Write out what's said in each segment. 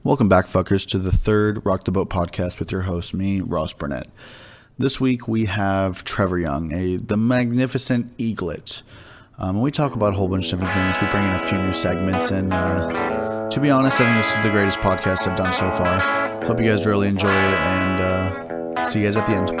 Welcome back, fuckers, to the third Rock the Boat podcast with your host, me, Ross Burnett. This week we have Trevor Young, the magnificent eaglet. We talk about a whole bunch of different things. We bring in a few new segments, and to be honest, I think this is the greatest podcast I've done so far. Hope you guys really enjoy it, and see you guys at the end.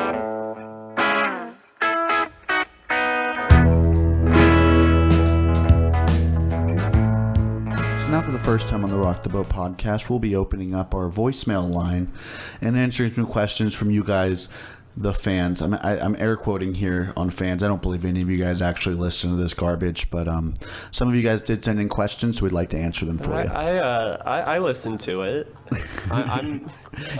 Now, for the first time on the Rock the Boat podcast, we'll be opening up our voicemail line and answering some questions from you guys, the fans. I'm air quoting here on fans. I don't believe any of you guys actually listen to this garbage, but some of you guys did send in questions, so we'd like to answer them for you. I listened to it.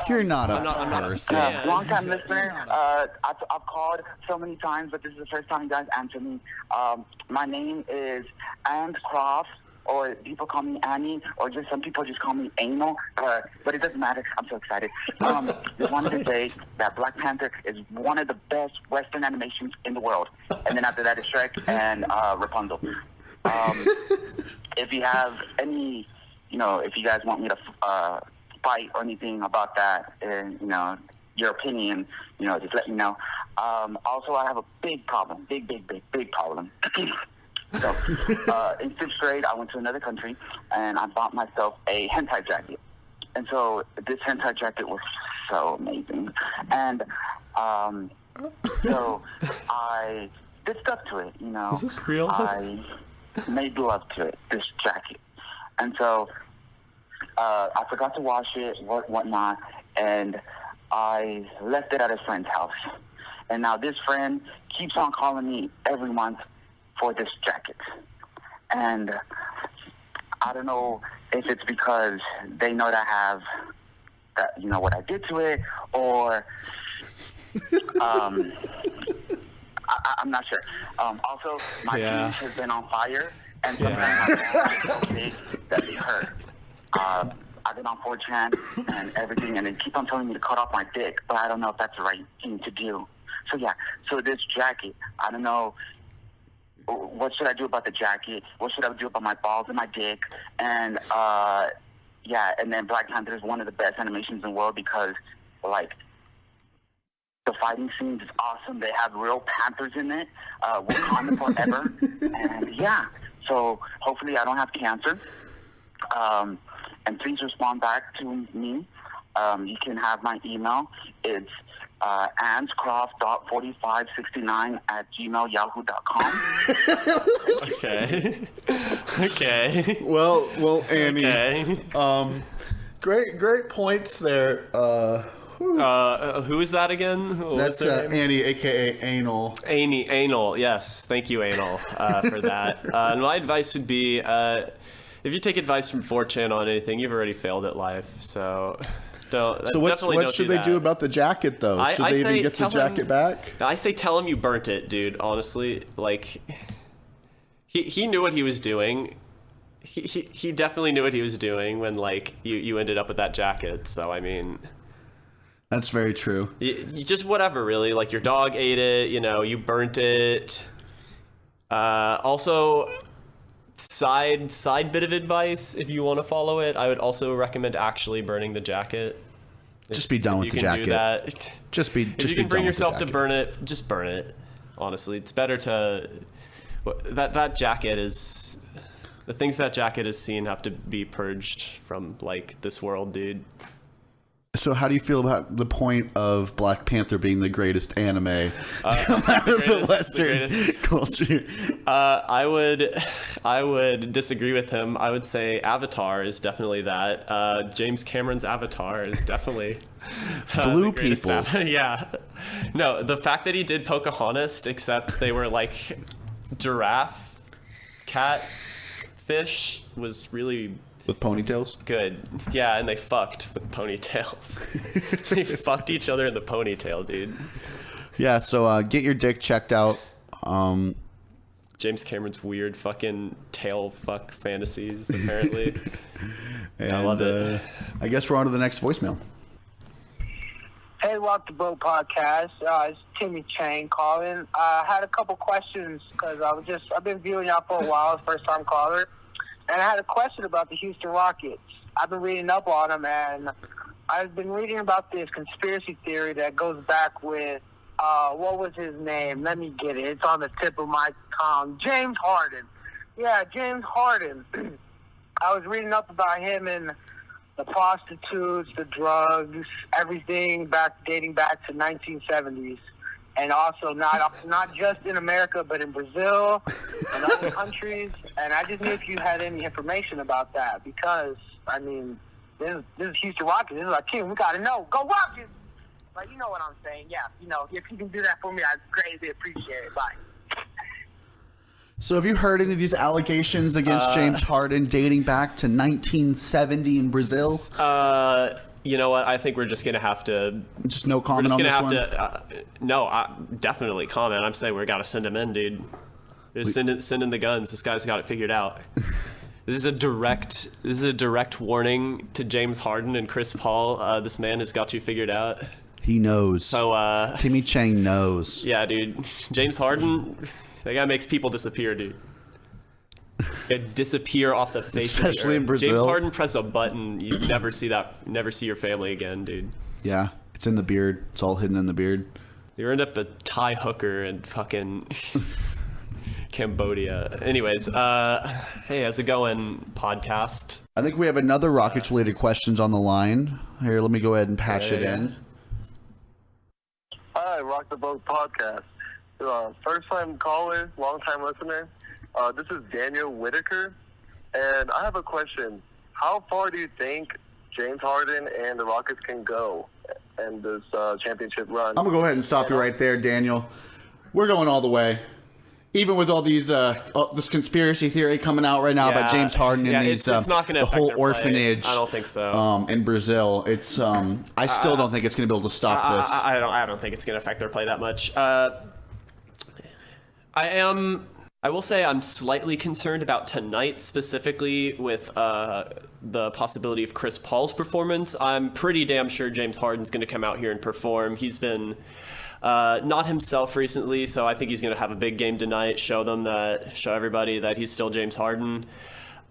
You're not a person. Long time listener. I've called so many times, but this is the first time you guys answer me. My name is And Croft. Or people call me Annie, or just some people just call me Anal, but it doesn't matter. I'm so excited. Just wanted to say that Black Panther is one of the best Western animations in the world. And then after that is Shrek and Rapunzel. If you have any, if you guys want me to fight or anything about that, and your opinion, just let me know. Also, I have a big problem, big problem. So, in 5th grade, I went to another country, and I bought myself a hentai jacket. And so, this hentai jacket was so amazing. And, so, I did stuff to it, Is this real? I made love to it, this jacket. And so, I forgot to wash it, whatnot, and I left it at a friend's house. And now this friend keeps on calling me every month for this jacket. And I don't know if it's because they know that I have that, what I did to it, or I'm not sure. Also, my penis has been on fire, and sometimes my balls is so big that it hurt. I've been on 4chan and everything, and they keep on telling me to cut off my dick, but I don't know if that's the right thing to do. So this jacket, I don't know. What should I do about the jacket? What should I do about my balls and my dick? And, and then Black Panther is one of the best animations in the world because, the fighting scenes is awesome. They have real panthers in it. Wakanda forever. And, so hopefully I don't have cancer. And please respond back to me. You can have my email. It's anscroft.4569@gmail.yahoo.com. Okay. Well, Annie. Okay. Great points there. Who is that again? That's Annie, aka Anal. Anal. Yes, thank you, Anal, for that. And my advice would be, if you take advice from 4chan on anything, you've already failed at life. So what should they do about the jacket, though? Should they even get the jacket back? I say tell him you burnt it, dude. Honestly, he knew what he was doing. He definitely knew what he was doing when you ended up with that jacket. So I mean, that's very true. You just whatever, really. Your dog ate it. You burnt it. Also, side bit of advice, if you want to follow it, I would also recommend actually burning the jacket. Just be done with the jacket. Do that. If you can bring yourself to burn it, just burn it. Honestly, it's better to that jacket is the things that jacket has seen have to be purged from this world, dude. So how do you feel about the point of Black Panther being the greatest anime to come out of the Western culture? I would disagree with him. I would say Avatar is definitely that. James Cameron's Avatar is definitely blue people. Yeah. No, the fact that he did Pocahontas, except they were giraffe, cat, fish, was really with ponytails? Good. Yeah, and they fucked with ponytails. They fucked each other in the ponytail, dude. Yeah, so get your dick checked out. James Cameron's weird fucking tail fuck fantasies, apparently. And, I love it. I guess we're on to the next voicemail. Hey, Rock the Boat podcast. It's Timmy Chang calling. I had a couple questions because I've been viewing y'all for a while, first time caller. And I had a question about the Houston Rockets. I've been reading up on him, and I've been reading about this conspiracy theory that goes back with, what was his name? Let me get it. It's on the tip of my tongue. James Harden. Yeah, James Harden. I was reading up about him and the prostitutes, the drugs, everything dating back to 1970s. And also not just in America, but in Brazil and other countries. And I just knew if you had any information about that, because, I mean, this is Houston Rockets. This is our team. We got to know. Go Rockets! Like, you know what I'm saying. Yeah, if you can do that for me, I'd greatly appreciate it. Bye. So have you heard any of these allegations against James Harden dating back to 1970 in Brazil? You know what? I think we're just going to have to... Just no comment on this one? We're just going to have to... definitely comment. I'm saying we got to send him in, dude. Just send in the guns. This guy's got it figured out. This is a direct warning to James Harden and Chris Paul. This man has got you figured out. He knows. So, Timmy Chang knows. Yeah, dude. James Harden, that guy makes people disappear, dude. Disappear off the face Especially of the earth. in Brazil. James Harden press a button, you never see your family again, dude. Yeah, it's in the beard. It's all hidden in the beard. You end up a Thai hooker in fucking Cambodia. Anyways, hey, how's it going, podcast? I think we have another Rockets-related questions on the line. Here, let me go ahead and patch it in. Hi, Rock the Boat podcast. First time caller, long time listener. This is Daniel Whitaker, and I have a question. How far do you think James Harden and the Rockets can go in this championship run? I'm going to go ahead and stop you right there, Daniel. We're going all the way. Even with all these, this conspiracy theory coming out right now about James Harden and it's not gonna the whole orphanage. Play. I don't think so. In Brazil, it's I still don't think it's going to be able to stop this. I don't think it's going to affect their play that much. I will say I'm slightly concerned about tonight, specifically with the possibility of Chris Paul's performance. I'm pretty damn sure James Harden's going to come out here and perform. He's been not himself recently, so I think he's going to have a big game tonight, show everybody that he's still James Harden.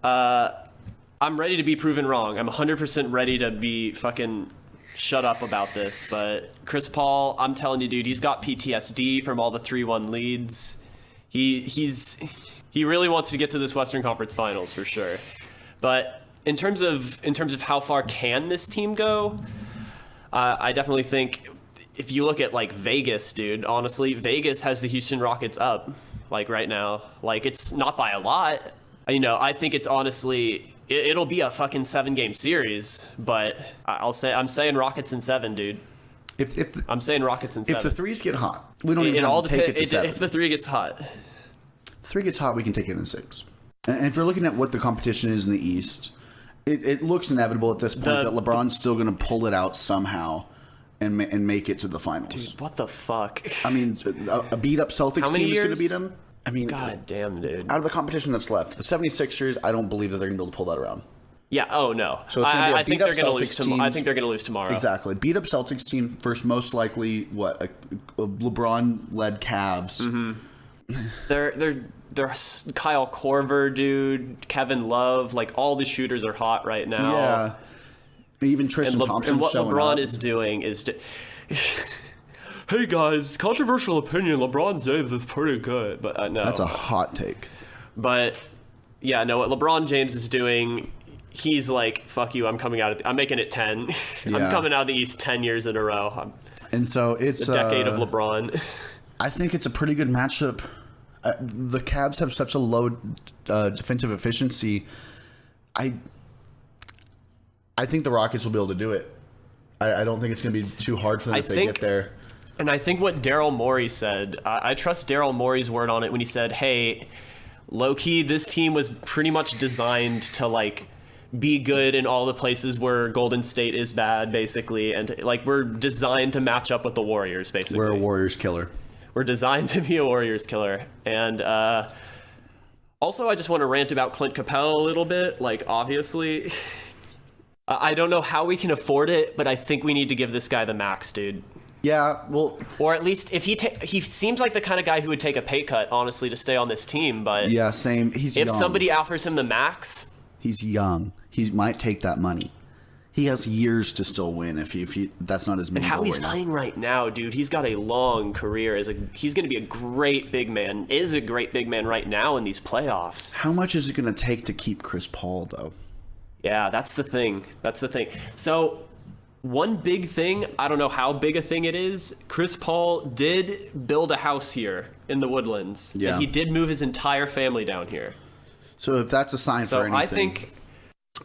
I'm ready to be proven wrong. I'm 100% ready to be fucking shut up about this, but Chris Paul, I'm telling you, dude, he's got PTSD from all the 3-1 leads. He really wants to get to this Western Conference Finals for sure. But in terms of how far can this team go, I definitely think if you look at like Vegas, dude, honestly, Vegas has the Houston Rockets up like right now. Like it's not by a lot. I think it's honestly it'll be a fucking 7-game series, but I'm saying Rockets in 7, dude. I'm saying Rockets in 7. If the threes get hot, we don't even have to take it to 7. If the 3 gets hot. If 3 gets hot, we can take it in 6. And if you're looking at what the competition is in the East, it looks inevitable at this point that LeBron's still going to pull it out somehow and make it to the finals. Dude, what the fuck? I mean, a beat-up Celtics team is going to beat him. I mean, God damn, dude. Out of the competition that's left, the 76ers, I don't believe that they're going to be able to pull that around. Yeah. Oh no. So it's going to be I think they're going to lose. I think they're going to lose tomorrow. Exactly. Beat up Celtics team versus most likely a LeBron-led Cavs. Mm-hmm. They're Kyle Korver, dude. Kevin Love. Like all the shooters are hot right now. Yeah. Even Tristan Thompson. And what LeBron up. is doing is. Hey guys, controversial opinion. LeBron James is pretty good, but no. That's a hot take. But yeah, no. What LeBron James is doing. He's like, fuck you, I'm making it 10. Yeah. I'm coming out of the East 10 years in a row. And so it's a decade of LeBron. I think it's a pretty good matchup. The Cavs have such a low defensive efficiency. I think the Rockets will be able to do it. I don't think it's going to be too hard for them if they get there. And I think what Daryl Morey said, I trust Daryl Morey's word on it when he said, hey, low-key, this team was pretty much designed to, like, be good in all the places where Golden State is bad, basically, and like we're designed to match up with the Warriors, basically. We're a Warriors killer. We're designed to be a Warriors killer. And also, I just want to rant about Clint Capella a little bit. Like, obviously, I don't know how we can afford it, but I think we need to give this guy the max, dude. Yeah, well, or at least if he seems like the kind of guy who would take a pay cut, honestly, to stay on this team. But yeah, same. He's if young. Somebody offers him the max. He's young. He might take that money. He has years to still win if he that's not his main And how goal he's right playing right now, dude, he's got a long career. He's going to be a great big man. Is a great big man right now in these playoffs. How much is it going to take to keep Chris Paul, though? Yeah, that's the thing. So, one big thing, I don't know how big a thing it is, Chris Paul did build a house here in the Woodlands. Yeah. And he did move his entire family down here. So if that's a sign for anything...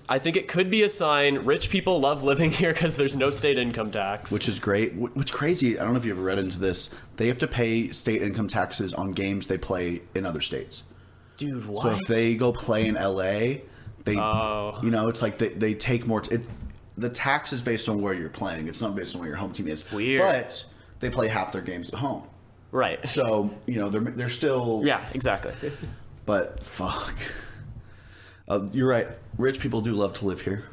I think it could be a sign. Rich people love living here because there's no state income tax. Which is great. What's crazy, I don't know if you ever read into this, they have to pay state income taxes on games they play in other states. Dude, what? So if they go play in LA, it's like they take more... the tax is based on where you're playing. It's not based on where your home team is. Weird. But they play half their games at home. Right. So, they're still... Yeah, exactly. But fuck. You're right. Rich people do love to live here,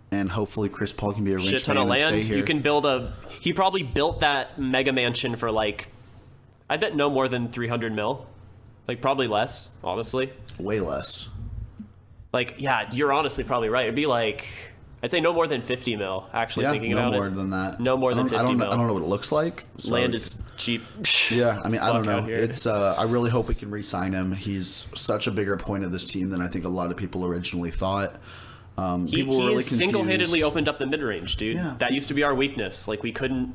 and hopefully Chris Paul can be a rich Shit ton man of and land. stay here. You can build he probably built that mega mansion for I bet no more than 300 mil. Probably less, honestly. Way less. Yeah, you're honestly probably right. It'd be I'd say no more than 50 mil, actually, thinking about it. No more than that. No more than 50 mil. I don't know what it looks like. So Land is cheap. Yeah, I mean, I don't know. Here. It's I really hope we can re-sign him. He's such a bigger point of this team than I think a lot of people originally thought. People were really confused. Single-handedly opened up the mid-range, dude. Yeah. That used to be our weakness. We couldn't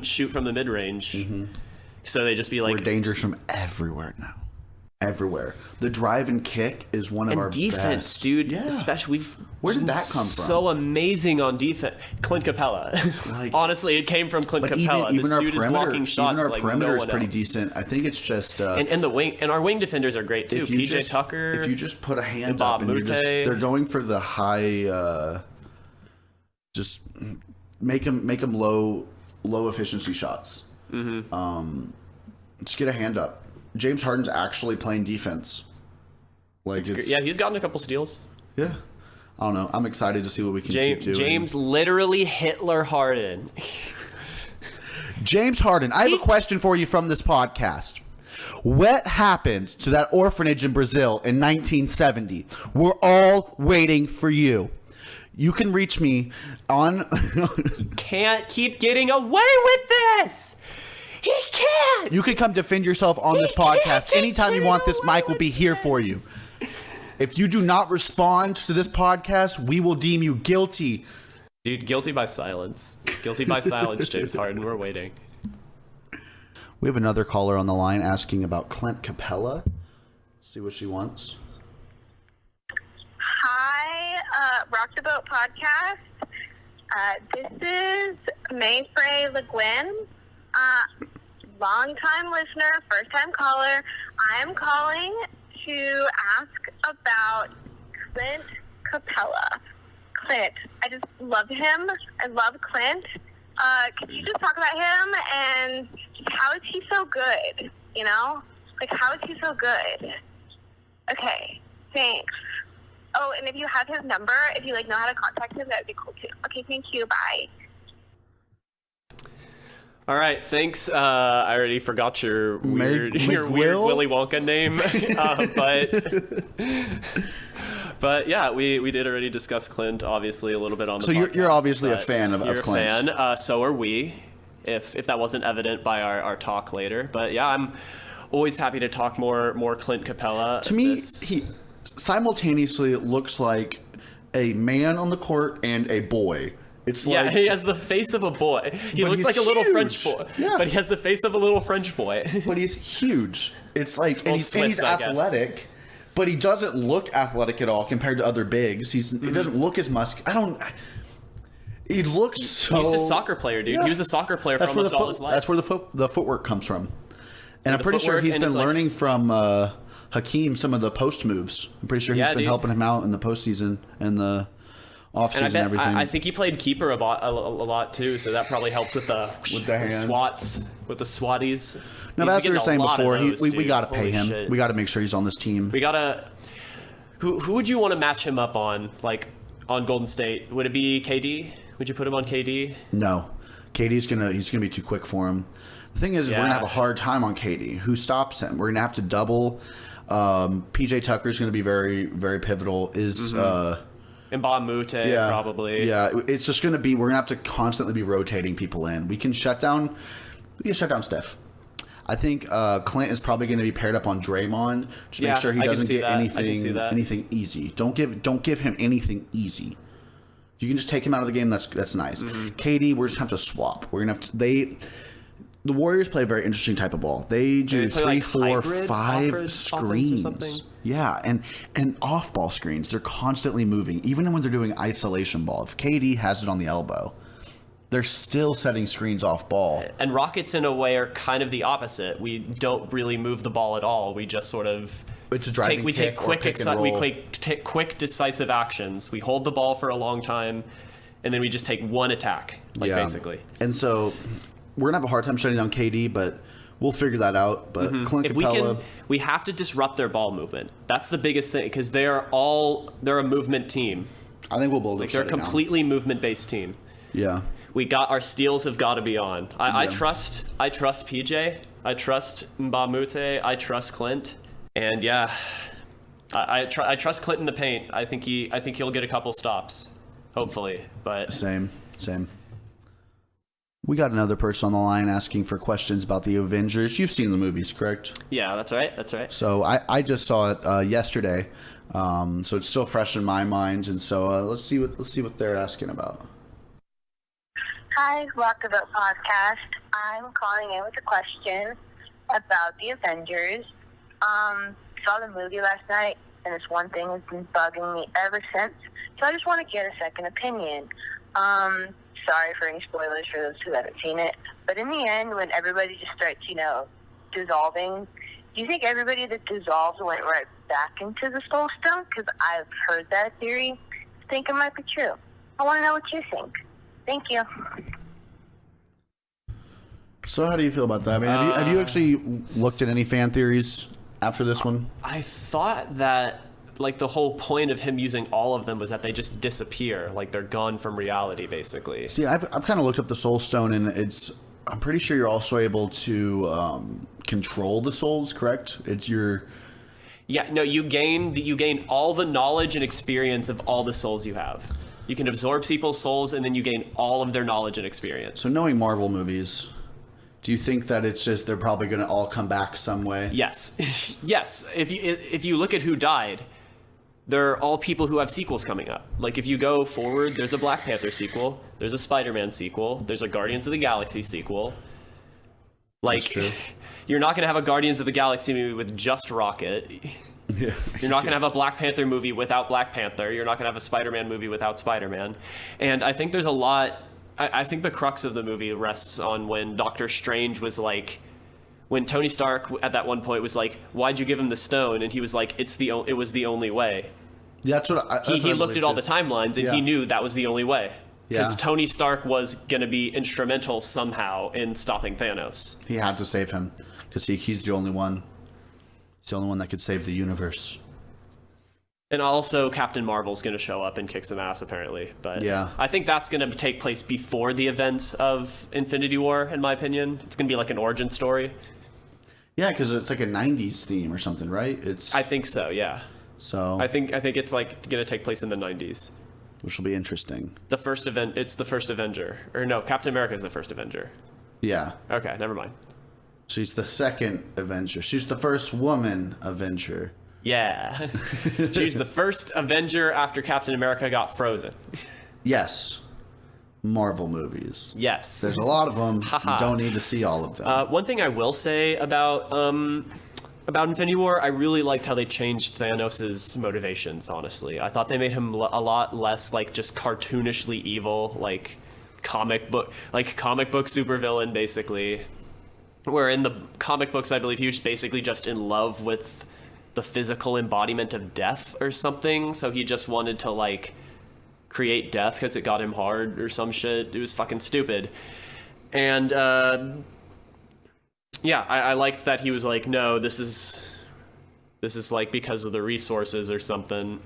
shoot from the mid-range. Mm-hmm. So they just be we're dangerous from everywhere now. Everywhere. The drive and kick is one of our defense, best. Dude. Yeah. Especially Where did that come from? So amazing on defense. Clint Capella. Honestly, it came from Clint Capella. Even this our dude is blocking shots even our perimeter no is pretty else. decent. I think it's just and the wing and our wing defenders are great too. PJ Tucker. If you just put a hand Bob up and they're going for the high, just make them low efficiency shots. Mm-hmm. Just get a hand up. James Harden's actually playing defense. He's gotten a couple steals. Yeah. I don't know. I'm excited to see what we can keep doing. James literally Hitler Harden. James Harden, I have a question for you from this podcast. What happened to that orphanage in Brazil in 1970? We're all waiting for you. You can reach me on... Can't keep getting away with this! He can't! You can come defend yourself on this podcast. Anytime you want, this mic will be here for you. If you do not respond to this podcast, we will deem you guilty. Dude, guilty by silence. Guilty by silence, James Harden. We're waiting. We have another caller on the line asking about Clint Capella. See what she wants. Hi, Rock the Boat podcast. This is Mayfrey Le Guin. Long-time listener, first-time caller. I'm calling to ask about Clint Capella. Clint, I just love him. I love Clint. Could you just talk about him and just how is he so good? How is he so good? Okay, thanks. Oh, and if you have his number, if you know how to contact him, that would be cool too. Okay, thank you. Bye. All right, thanks. I already forgot your weird Willy Wonka name, but yeah, we did already discuss Clint, obviously a little bit on the. So podcast, you're obviously a fan of Clint. You're a fan. So are we. If that wasn't evident by our talk later, but yeah, I'm always happy to talk more Clint Capella. To me, he simultaneously looks like a man on the court and a boy. It's he has the face of a boy. He looks like a little French boy. Yeah. But he has the face of a little French boy. But he's huge. It's and he's athletic, but he doesn't look athletic at all compared to other bigs. He doesn't look as muscular. He looks so... He's a soccer player, dude. Yeah. He was a soccer player for almost all his life. That's where the footwork comes from. And I'm pretty sure he's been learning from Hakeem some of the post moves. I'm pretty sure he's been helping him out in the postseason and the offseason and everything. I think he played keeper a lot too, so that probably helped with the hands. swats, with the swatties. No, but as we were saying before, we got to pay him. Shit. We got to make sure he's on this team. We got to... Who would you want to match him up on, on Golden State? Would it be KD? Would you put him on KD? No. KD's he's gonna be too quick for him. The thing is we're gonna have a hard time on KD. Who stops him? We're gonna have to double. PJ Tucker's gonna be very, very pivotal. Mbamute, probably. Yeah, it's just going to be, we're going to have to constantly be rotating people in. We can shut down Steph. I think Clint is probably going to be paired up on Draymond. Just make sure he doesn't get anything easy. Don't give him anything easy. You can just take him out of the game. That's nice. KD, we're just have to swap. We're gonna have to. The Warriors play a very interesting type of ball. They do 3, 4, 5 screens. Yeah, and off-ball screens. They're constantly moving, even when they're doing isolation ball. If KD has it on the elbow, they're still setting screens off ball. And Rockets, in a way, are kind of the opposite. We don't really move the ball at all. We just sort of take quick, decisive actions. We hold the ball for a long time, and then we just take one attack, basically. And so we're gonna have a hard time shutting down KD, but we'll figure that out. But Clint Capella, we have to disrupt their ball movement. That's the biggest thing, because they're a movement team. I think we'll both. They're a completely movement-based team. Yeah. Our steals have got to be on. I trust PJ. I trust Mbamute. I trust Clint. And I trust Clint in the paint. I think he'll get a couple stops, hopefully. But same. We got another person on the line asking for questions about the Avengers. You've seen the movies, correct? Yeah, that's right. So I just saw it yesterday, so it's still fresh in my mind. And so let's see what they're asking about. Hi, Rock the Boat Podcast. I'm calling in with a question about the Avengers. Saw the movie last night, and this one thing has been bugging me ever since. So I just want to get a second opinion. Sorry for any spoilers for those who haven't seen it. But in the end, when everybody just starts, dissolving, do you think everybody that dissolves went right back into the Soul Stone? Because I've heard that theory. I think it might be true. I want to know what you think. Thank you. So how do you feel about that? I mean, have you actually looked at any fan theories after this one? I thought that the whole point of him using all of them was that they just disappear, they're gone from reality, basically. See, I've kind of looked up the Soul Stone, and I'm pretty sure you're also able to control the souls, correct? You gain all the knowledge and experience of all the souls you have. You can absorb people's souls, and then you gain all of their knowledge and experience. So knowing Marvel movies, do you think that it's just they're probably going to all come back some way? Yes. Yes. If you look at who died, they're all people who have sequels coming up. If you go forward, there's a Black Panther sequel, there's a Spider-Man sequel, there's a Guardians of the Galaxy sequel. That's true. You're not going to have a Guardians of the Galaxy movie with just Rocket. Yeah. You're not going to have a Black Panther movie without Black Panther. You're not going to have a Spider-Man movie without Spider-Man. And I think there's a lot... I think the crux of the movie rests on when Doctor Strange was when Tony Stark at that one point was why'd you give him the stone? And he was like, it was the only way. Yeah, that's what he looked at all the timelines, and he knew that was the only way. Because Tony Stark was going to be instrumental somehow in stopping Thanos. He had to save him, because he's the only one. He's the only one that could save the universe. And also, Captain Marvel's going to show up and kick some ass, apparently. But I think that's going to take place before the events of Infinity War, in my opinion. It's going to be like an origin story. Yeah, because it's like a 90s theme or something, right? I think so, yeah. So I think it's going to take place in the 90s. Which will be interesting. It's the first Avenger. Or no, Captain America is the first Avenger. Yeah. Okay, never mind. She's the second Avenger. She's the first woman Avenger. Yeah. She's the first Avenger after Captain America got frozen. Yes. Marvel movies. Yes. There's a lot of them. You don't need to see all of them. One thing I will say about Infinity War, I really liked how they changed Thanos' motivations, honestly. I thought they made him a lot less just cartoonishly evil, comic book supervillain, basically. Where in the comic books, I believe he was basically just in love with the physical embodiment of death or something, so he just wanted to create death because it got him hard or some shit. It was fucking stupid. And I liked that he was no, this is because of the resources or something.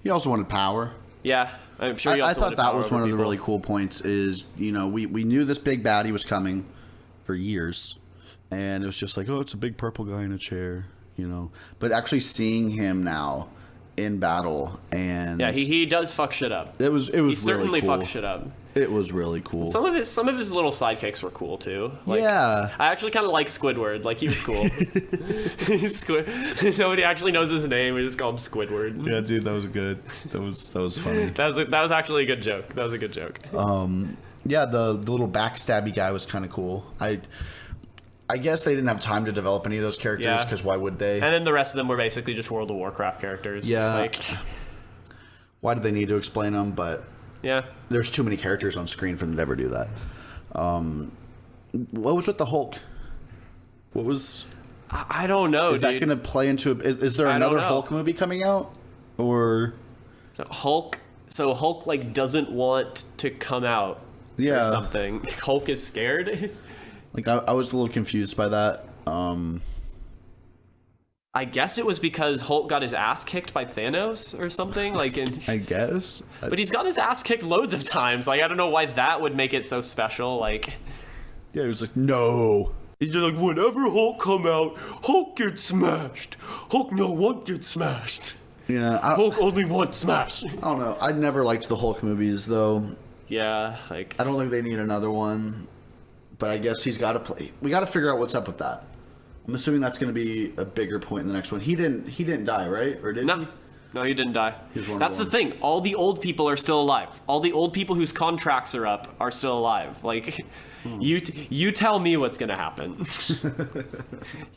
He also wanted power. Yeah, I'm sure he also I thought that was one of the really cool points is, we knew this big baddie was coming for years, and it was just it's a big purple guy in a chair, but actually seeing him now in battle, and Yeah, he does fuck shit up. It was He really certainly cool. fucks shit up. It was really cool. Some of his little sidekicks were cool too. Like, yeah, I actually kind of like Squidward. Like, he was cool. Nobody actually knows his name. We just call him Squidward. yeah, dude, that was good. That was funny. That was actually a good joke. That was a good joke. Yeah, the little backstabby guy was kind of cool. I guess they didn't have time to develop any of those characters Yeah. because why would they? And then the rest of them were basically just World of Warcraft characters. Yeah. Like, Why did they need to explain them? But yeah. there's too many characters on screen for them to ever do that. What was with the Hulk? What was? I don't know. Is that going to play into? Is there I don't another know. Hulk movie coming out? Or Hulk? So Hulk like doesn't want to come out yeah, or something. Hulk is scared. like I was a little confused by that. I guess it was because Hulk got his ass kicked by Thanos or something. Like, I guess. but he's got his ass kicked loads of times. Like, I don't know why that would make it so special. Like, Yeah, he was like, no. he's just like, whenever Hulk come out, Hulk gets smashed. Hulk no one gets smashed. Yeah, Hulk only one smash. I don't know. I never liked the Hulk movies though. Yeah, like, I don't think they need another one. But I guess he's got to play. We got to figure out what's up with that. I'm assuming that's going to be a bigger point in the next one. He didn't die, right? Or did he? No, he didn't die. one That's the born. thing. All the old people are still alive. All the old people whose contracts are up are still alive. Like, you tell me what's gonna happen.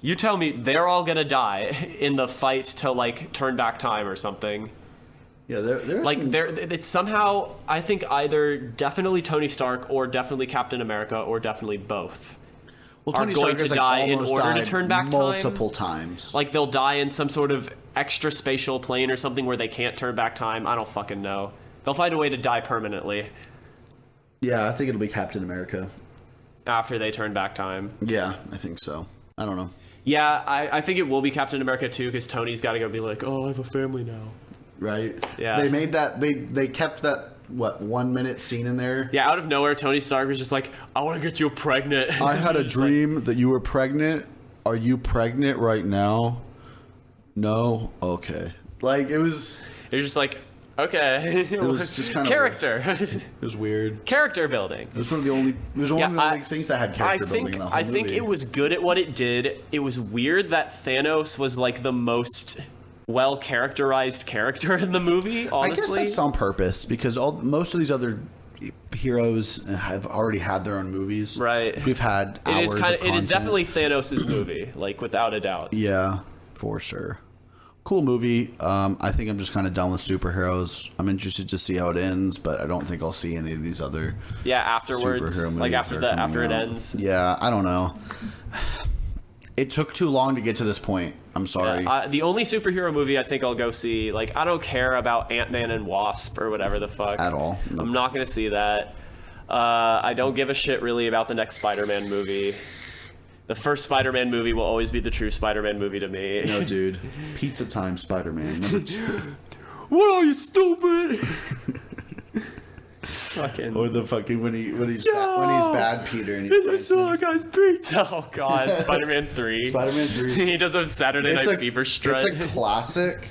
You tell me they're all gonna die in the fight to like turn back time or something. Yeah, there's Like, some- it's somehow, I think either definitely Tony Stark or definitely Captain America or definitely both. well, are Tony going Stark to has, like, die in almost order to died turn back time? multiple times. Like, they'll die in some sort of extra spatial plane or something where they can't turn back time. I don't fucking know. They'll find a way to die permanently Yeah, I think it'll be Captain America. after they turn back time. Yeah, I think so. I don't know. Yeah, I think it will be Captain America too, because Tony's got to go be like, oh, I have a family now. Right? Yeah. They made that. They kept that 1 minute scene in there. Yeah, out of nowhere, Tony Stark was just like, I want to get you pregnant. I had a Just like, dream that you were pregnant. Are you pregnant right now? No. Okay. Like it was just like, okay. It was just kind of character. It was weird. Character building. It was one of the only. It was one of the only things that had character building in the whole I think movie. it was good at what it did. It was weird that Thanos was like the most well characterized character in the movie. Honestly, I guess that's on purpose because most of these other heroes have already had their own movies. Right. We've had it hours is kind of of. It is content. definitely Thanos' movie, like without a doubt. Yeah, for sure. Cool movie. I think I'm just kind of done with superheroes. I'm interested to see how it ends, but I don't think I'll see any of these other Yeah, afterwards, superhero movies like after that are after it coming out. ends. Yeah, I don't know. It took too long to get to this point. I'm sorry. The only superhero movie I think I'll go see, like, I don't care about Ant-Man and Wasp or whatever the fuck. At all. Nope. I'm not gonna see that. I don't give a shit really about the next Spider-Man movie. The first Spider-Man movie will always be the true Spider-Man movie to me. No, dude. Pizza Time Spider-Man. Number 2. What are you, stupid? Fucking. Or the fucking when he's bad Peter and he plays him. guy's pizza. Oh god, Spider-Man 3. Spider-Man 3. He does a Saturday Night Fever strut. It's a classic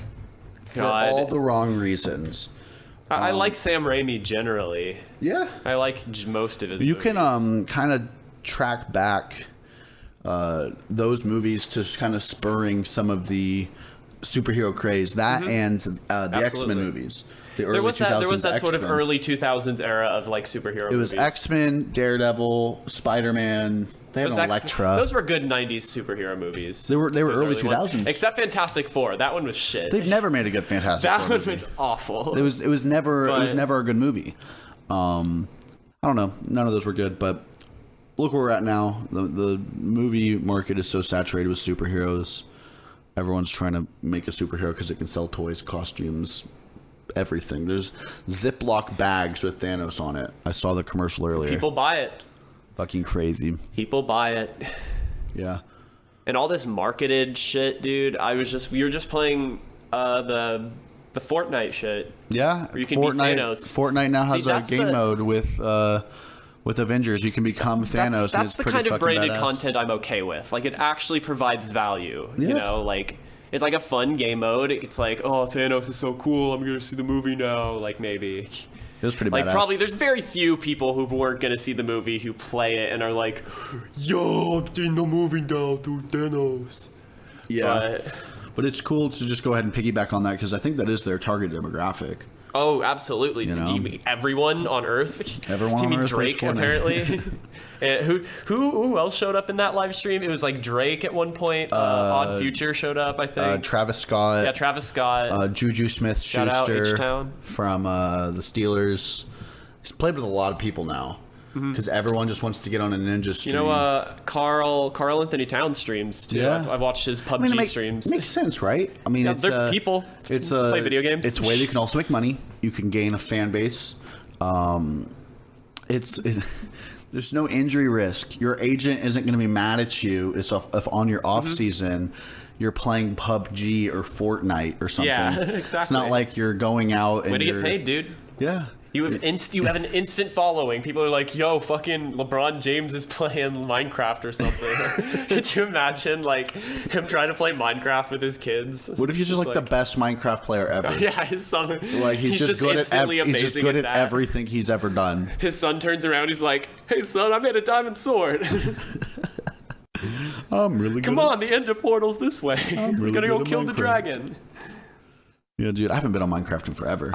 for God. all the wrong reasons. I like Sam Raimi generally. Yeah. I like most of his You movies. can kind of track back those movies to kind of spurring some of the superhero craze. That and the X-Men Absolutely. movies. The early There was that sort of X-Men. early 2000s era of like superhero It was movies. X-Men, Daredevil, Spider-Man. They had Those an X- Elektra. Those were good 90s superhero movies. They were Those early ones. 2000s. Except Fantastic Four. That one was shit. They've never made a good Fantastic that Four one movie. was awful. It was never But- a good movie. I don't know. None of those were good, but look where we're at now. The movie market is so saturated with superheroes. Everyone's trying to make a superhero because it can sell toys, costumes, everything. There's Ziploc bags with Thanos on it. I saw the commercial earlier. People buy it. Fucking crazy. People buy it. Yeah. And all this marketed shit, dude. We were just playing the Fortnite shit. Yeah. Where you can be Thanos. Fortnite now has See, a that's game the- mode with Avengers. You can become Thanos. and That's it's the pretty kind of fucking branded badass. content I'm okay with. Like, it actually provides value. Yeah. You know, like, It's like a fun game mode. It's like, oh, Thanos is so cool. I'm gonna see the movie now. Like maybe. It was pretty like badass. Probably there's very few people who weren't gonna see the movie who play it and are like, yo, I'm seeing the movie now through Thanos. Yeah. But it's cool to just go ahead and piggyback on that because I think that is their target demographic. Oh, absolutely. You know? Do you mean everyone on Earth? Everyone Do you on mean Earth Drake, plays Fortnite. apparently? And who else showed up in that live stream? It was like Drake at one point. Odd Future showed up, I think. Travis Scott. Yeah, Travis Scott. Juju Shout Smith-Schuster out H-Town. from the Steelers. He's played with a lot of people now because everyone just wants to get on a ninja stream. You know, Carl Anthony Towns streams too. Yeah. I've watched his PUBG streams. Makes sense, right? I mean, Yeah, it's they're people. It's play video games. It's a way that you can also make money. You can gain a fan base. There's no injury risk. Your agent isn't going to be mad at you if on your off season you're playing PUBG or Fortnite or something. Yeah, exactly. It's not like you're going out and Way to you're get paid, dude. Yeah. You have an instant following. People are like, "Yo, fucking LeBron James is playing Minecraft or something." Could you imagine like him trying to play Minecraft with his kids? What if he's just like the best Minecraft player ever? Yeah, his son. Like he's just good instantly amazing. he's just good at that. everything he's ever done. His son turns around. He's like, "Hey, son, I made a diamond sword. I'm really good. Come on, the Ender portal's this way. really We're gonna go good at kill the Minecraft." dragon." Yeah, dude, I haven't been on Minecraft in forever.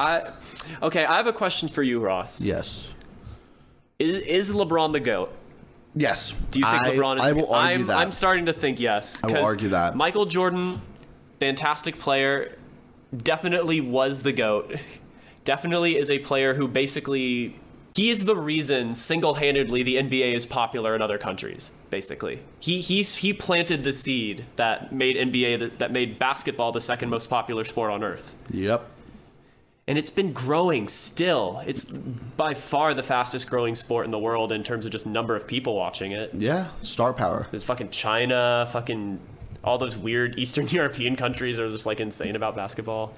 Okay, I have a question for you, Ross. Yes. Is LeBron the GOAT? Yes. Do you think LeBron is? I will argue that. I'm starting to think yes. I will argue that. Michael Jordan, fantastic player, definitely was the GOAT. Definitely is a player who basically he is the reason single-handedly the NBA is popular in other countries. Basically, he planted the seed that made NBA that made basketball the second most popular sport on earth. Yep. And it's been growing still. It's by far the fastest growing sport in the world in terms of just number of people watching it. Yeah. Star power. There's fucking China, fucking all those weird Eastern European countries are just like insane about basketball.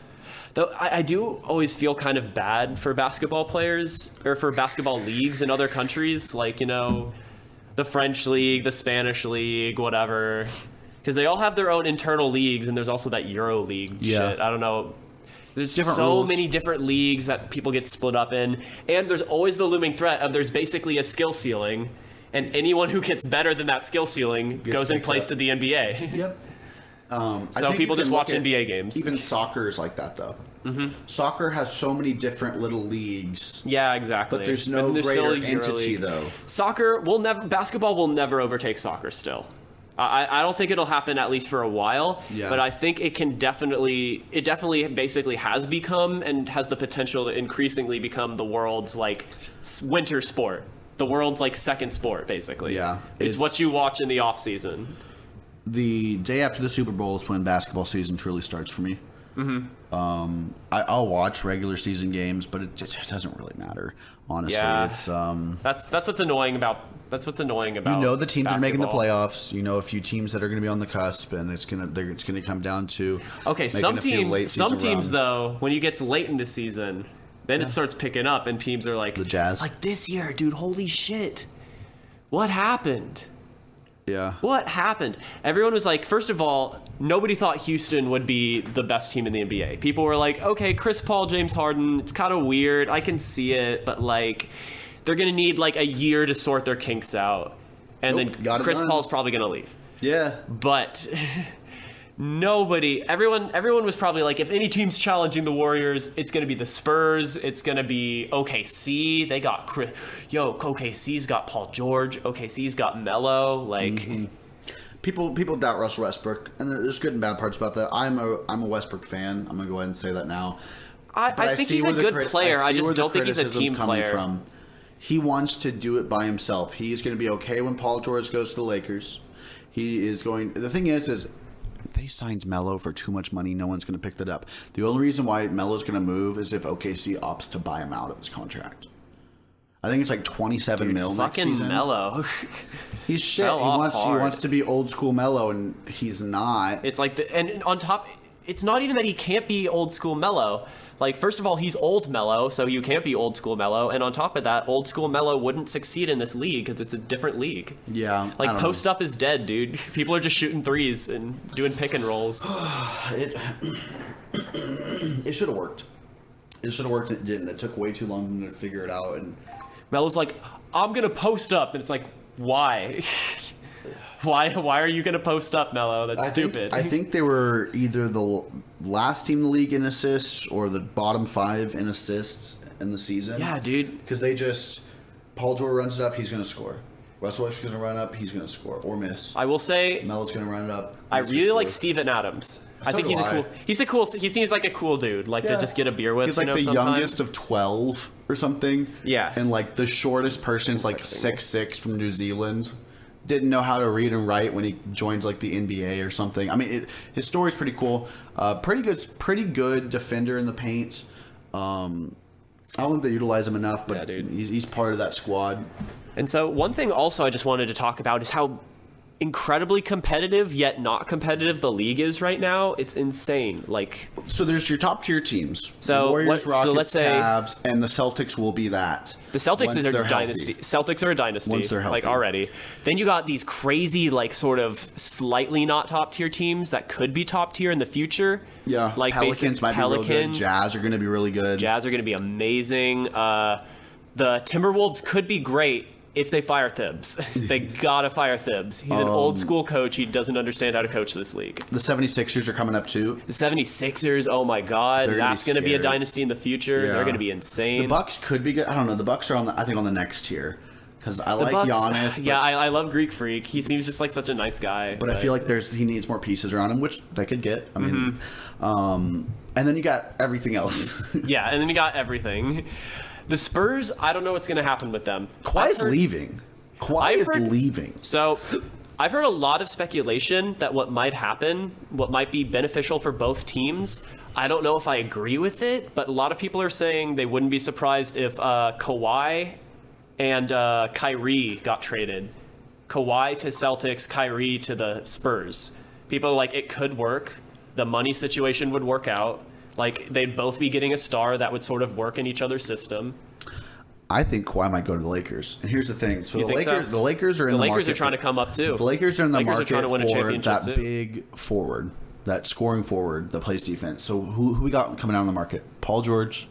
Though I do always feel kind of bad for basketball players or for basketball leagues in other countries, like, you know, the French league, the Spanish league, whatever. Because they all have their own internal leagues, and there's also that Euro League shit. I don't know. There's Different so rules. many different leagues that people get split up in. And there's always the looming threat of there's basically a skill ceiling, and anyone who gets better than that skill ceiling goes and plays to the NBA. Yep. So people just watch NBA games. Even soccer is like that, though. Mm-hmm. Soccer has so many different little leagues. Yeah, exactly. But there's no greater entity, though. Basketball will never overtake soccer still. I don't think it'll happen, at least for a while. Yeah. But I think it definitely basically has become and has the potential to increasingly become the world's like winter sport. The world's like second sport, basically. Yeah. It's what you watch in the off season. The day after the Super Bowl is when basketball season truly starts for me. Mm-hmm. I'll watch regular season games, but it doesn't really matter, honestly. Yeah. It's That's what's annoying about. That's what's annoying about. you know the teams are making the basketball. playoffs. You know a few teams that are going to be on the cusp, and it's gonna come down to Okay, some making a few late teams season runs. though, when you get to late in the season, then it starts picking up, and teams are like The Jazz. Like this year, dude, holy shit, what happened? Yeah. What happened? Everyone was like, first of all, nobody thought Houston would be the best team in the NBA. People were like, okay, Chris Paul, James Harden, it's kind of weird. I can see it, but like, they're gonna need like a year to sort their kinks out, and Nope, got then it Chris done. Paul's probably gonna leave. Yeah. But everyone was probably like, if any team's challenging the Warriors, it's going to be the Spurs. It's going to be OKC. They got OKC's got Paul George. OKC's got Melo. Like, People doubt Russell Westbrook, and there's good and bad parts about that. I'm a Westbrook fan. I'm gonna go ahead and say that now. I think he's a good player. I just don't think he's a team player. From. He wants to do it by himself. He's going to be okay when Paul George goes to the Lakers. He is going. The thing is if they signed Melo for too much money, no one's going to pick that up. The only reason why Melo's going to move is if OKC opts to buy him out of his contract. I think it's like $27 million next Fucking season. Melo. He's shit. Fell off He hard. wants to be old school Melo, and he's not. It's like and on top, it's not even that he can't be old school Melo. Like, first of all, he's old Melo, so you can't be old school Melo. And on top of that, old school Melo wouldn't succeed in this league because it's a different league. Yeah. Like, post up is dead, dude. People are just shooting threes and doing pick and rolls. It should have worked. It should have worked. It didn't. It took way too long to figure it out. And Melo's like, I'm going to post up. And it's like, why? Why are you going to post up, Melo? That's stupid. I think they were either the last team in the league in assists or the bottom 5 in assists in the season. Yeah, dude. Because they just, Paul George runs it up, he's going to score. Russell Westbrook's going to run up, he's going to score or miss. I will say, Melo's going to run it up. I really like Steven Adams. I think he's cool. He seems like a cool dude, like to just get a beer with. He's like the youngest of 12 or something. Yeah. And like the shortest person's like 6'6" from New Zealand. Didn't know how to read and write when he joins like the NBA or something. I mean, his story's pretty cool. Pretty good defender in the paint. I don't think they utilize him enough, but yeah, dude. He's part of that squad. And so one thing also I just wanted to talk about is how incredibly competitive yet not competitive the league is right now. It's insane. Like, so there's your top tier teams. So Warriors, Rockets, so let's say Cavs, and the Celtics will be that. The Celtics is a Healthy. dynasty. Celtics are a dynasty. Once they're healthy. Like already. Then you got these crazy, like sort of slightly not top tier teams that could be top tier in the future. Yeah, like Pelicans might be real good. Jazz are going to be really good. Jazz are going to be amazing. The Timberwolves could be great if they fire Thibs. They gotta fire Thibs. He's an old school coach. He doesn't understand how to coach this league. The 76ers are coming up too. The 76ers, oh my god, that's gonna be a dynasty in the future. Yeah. They're gonna be insane. The Bucks could be good. I don't know. The Bucks are on the next tier because I like Bucks, Giannis. But, yeah, I love Greek Freak. He seems just like such a nice guy. But I feel like he needs more pieces around him, which they could get. I mean, and then you got everything else. Yeah, and then you got everything. The Spurs, I don't know what's gonna happen with them. Kawhi's leaving. Kawhi is leaving. So, I've heard a lot of speculation that what might happen, what might be beneficial for both teams. I don't know if I agree with it, but a lot of people are saying they wouldn't be surprised if Kawhi and Kyrie got traded. Kawhi to Celtics, Kyrie to the Spurs. People are like, it could work. The money situation would work out. Like, they'd both be getting a star that would sort of work in each other's system. I think Kawhi might go to the Lakers. And here's the thing. So the Lakers are in the market. The Lakers are trying to come up too. The Lakers are in the Lakers market are trying to win a for championship that too. big forward, that scoring forward that plays defense. So who we got coming out on the market? Paul George,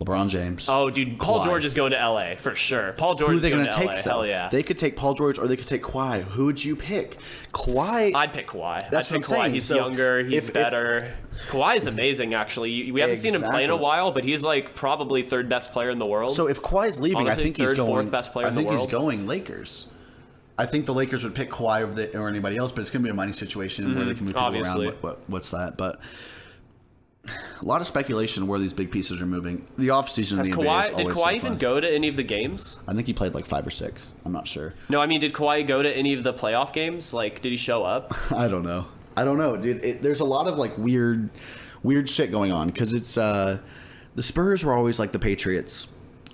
LeBron James. Oh, dude, Paul George is going to LA for sure. Paul George is going to LA. Hell yeah. They could take Paul George or they could take Kawhi. Who would you pick? Kawhi. I'd pick Kawhi. That's I'd pick Kawhi. He's younger. He's better. Kawhi is amazing, actually. We haven't seen him play in a while, but he's like probably third best player in the world. So if Kawhi's leaving, honestly, I think he's going. Fourth best player in the world. I think he's going Lakers. I think the Lakers would pick Kawhi or anybody else, but it's going to be a money situation where they can move people around. What's that? But a lot of speculation where these big pieces are moving. The offseason in the NBA is always Did Kawhi even go to any of the games? I think he played like 5 or 6. I'm not sure. No, I mean, did Kawhi go to any of the playoff games? Like, did he show up? I don't know, dude. There's a lot of like weird shit going on because it's the Spurs were always like the Patriots,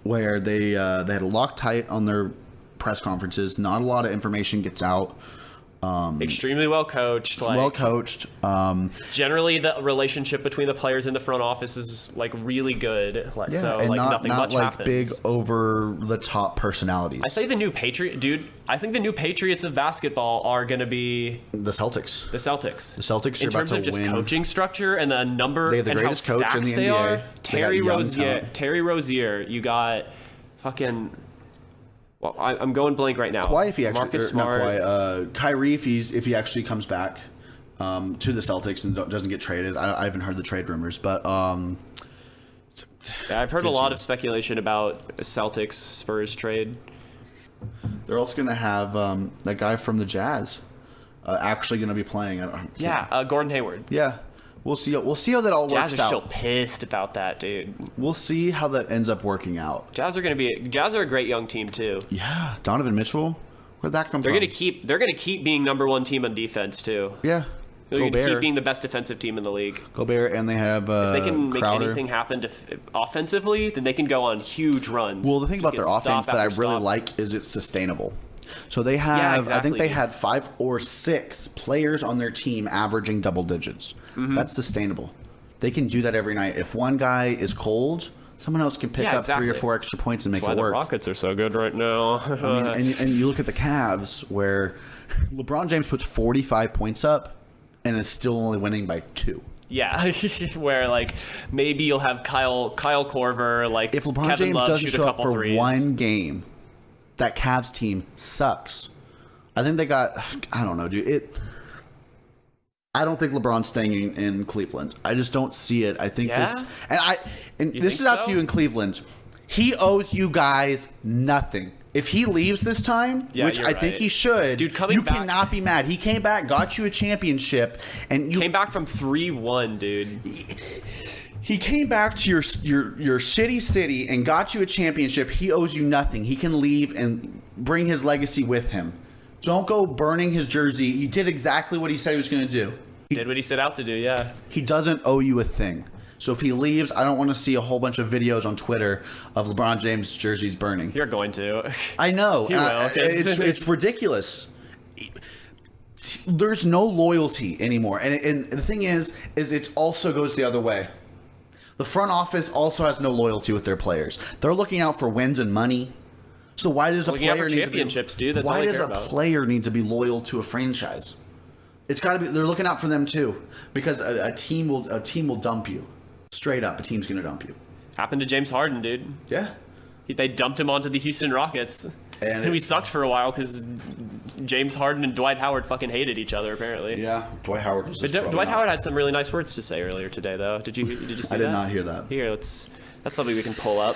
where they had a Loctite on their press conferences. Not a lot of information gets out. Extremely well coached. Generally, the relationship between the players in the front office is like really good. Like, yeah, so and like not nothing much like happens. Big over the top personalities. I say the new Patriot, dude. I think the new Patriots of basketball are going to be the Celtics. The Celtics. The Celtics are in terms about of to just win. Coaching structure and the number they have the and greatest how coach in stacked the they NBA. are. Terry Rozier. Rozier. You got fucking. Well, I'm going blank right now. Kawhi, if he actually, Marcus Smart. Kyrie, if he actually comes back to the Celtics and doesn't get traded. I haven't heard the trade rumors, but yeah, I've heard a lot of speculation about a Celtics Spurs trade. They're also going to have that guy from the Jazz actually going to be playing. Gordon Hayward. Yeah. We'll see how that all works out. Jazz are still pissed about that, dude. We'll see how that ends up working out. Jazz are a great young team too. Yeah, Donovan Mitchell. Where'd that come from? They're gonna keep being number one team on defense too. Yeah. They're gonna keep being the best defensive team in the league. Gobert, and they have if they can make Crowder. anything happen offensively, then they can go on huge runs. Well, the thing about their offense that I really like is it's sustainable. So they have, I think they had 5 or 6 players on their team averaging double digits. Mm-hmm. That's sustainable. They can do that every night. If one guy is cold, someone else can pick up 3 or 4 extra points and make it work. That's why the Rockets are so good right now. I mean, and you look at the Cavs, where LeBron James puts 45 points up and is still only winning by 2. Yeah, where like maybe you'll have Kyle Korver, like if LeBron Kevin James Love doesn't shoot a show up couple for threes. one game, that Cavs team sucks. I think they got, I don't know, dude. I don't think LeBron's staying in Cleveland. I just don't see it. I think this, and this is out to you in Cleveland. He owes you guys nothing. If he leaves this time, which I think he should, dude, you cannot be mad. He came back, got you a championship, and you came back from 3-1, dude. He came back to your shitty city and got you a championship. He owes you nothing. He can leave and bring his legacy with him. Don't go burning his jersey. He did exactly what he said he was going to do. He did what he set out to do, yeah. He doesn't owe you a thing. So if he leaves, I don't want to see a whole bunch of videos on Twitter of LeBron James' jerseys burning. You're going to. I know. You will. It's ridiculous. There's no loyalty anymore. And the thing is it also goes the other way. The front office also has no loyalty with their players. They're looking out for wins and money. So why does a player need to be loyal to a franchise? It's got to be. They're looking out for them too, because a team will dump you. Straight up, a team's going to dump you. Happened to James Harden, dude. Yeah. They dumped him onto the Houston Rockets. And we sucked for a while because James Harden and Dwight Howard fucking hated each other, apparently. Yeah, Dwight Howard was Dwight Howard had some really nice words to say earlier today, though. Did you see that? I did not hear that. Here, that's something we can pull up.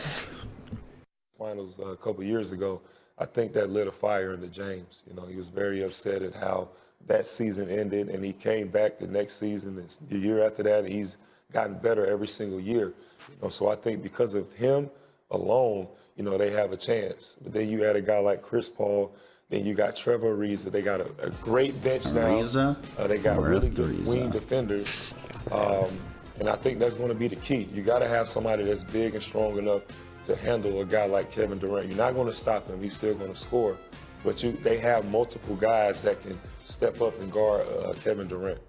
Finals a couple years ago, I think that lit a fire into James. You know, he was very upset at how that season ended, and he came back the next season, the year after that, and he's gotten better every single year. You know, so I think because of him alone, you know, they have a chance. But then you add a guy like Chris Paul, then you got Trevor Ariza. They got a great bench now. They got really good wing defenders. And I think that's going to be the key. You got to have somebody that's big and strong enough to handle a guy like Kevin Durant. You're not going to stop him. He's still going to score. But they have multiple guys that can step up and guard Kevin Durant.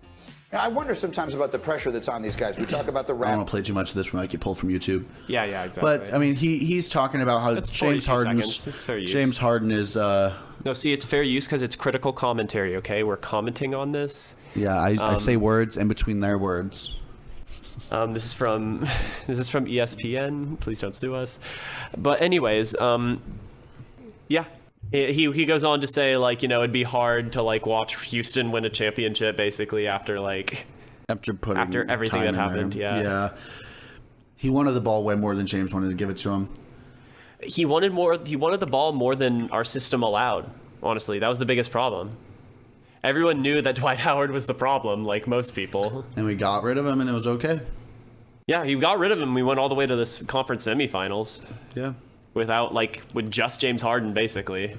Now, I wonder sometimes about the pressure that's on these guys. We talk about the I don't want to play too much of this. We might get pulled from YouTube. Yeah, exactly. But I mean, he's talking about how James Harden is. No, see, it's fair use because it's critical commentary. Okay, we're commenting on this. Yeah, I say words in between their words. This is from ESPN. Please don't sue us. But anyways, yeah. He goes on to say, like, you know, it'd be hard to like watch Houston win a championship basically after everything that happened. Yeah. He wanted the ball way more than James wanted to give it to him. He wanted the ball more than our system allowed. Honestly, that was the biggest problem. Everyone knew that Dwight Howard was the problem, like most people. And we got rid of him, and it was okay. Yeah, he got rid of him. We went all the way to this conference semifinals. Yeah. With just James Harden, basically.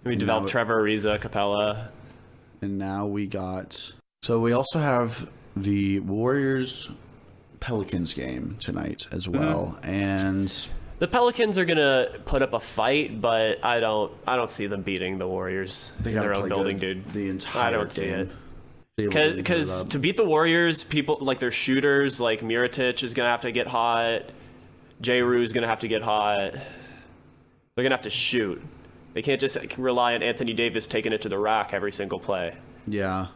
We developed Trevor Ariza, Capella. And now we got... So we also have the Warriors-Pelicans game tonight as well. Mm-hmm. And... The Pelicans are going to put up a fight, but I don't see them beating the Warriors in their own building, dude. The entire I don't see game. it. Because to beat the Warriors, people, like their shooters, like Mirotic is going to have to get hot. J. Rue is going to have to get hot. They're going to have to shoot. They can't just rely on Anthony Davis taking it to the rack every single play. Yeah.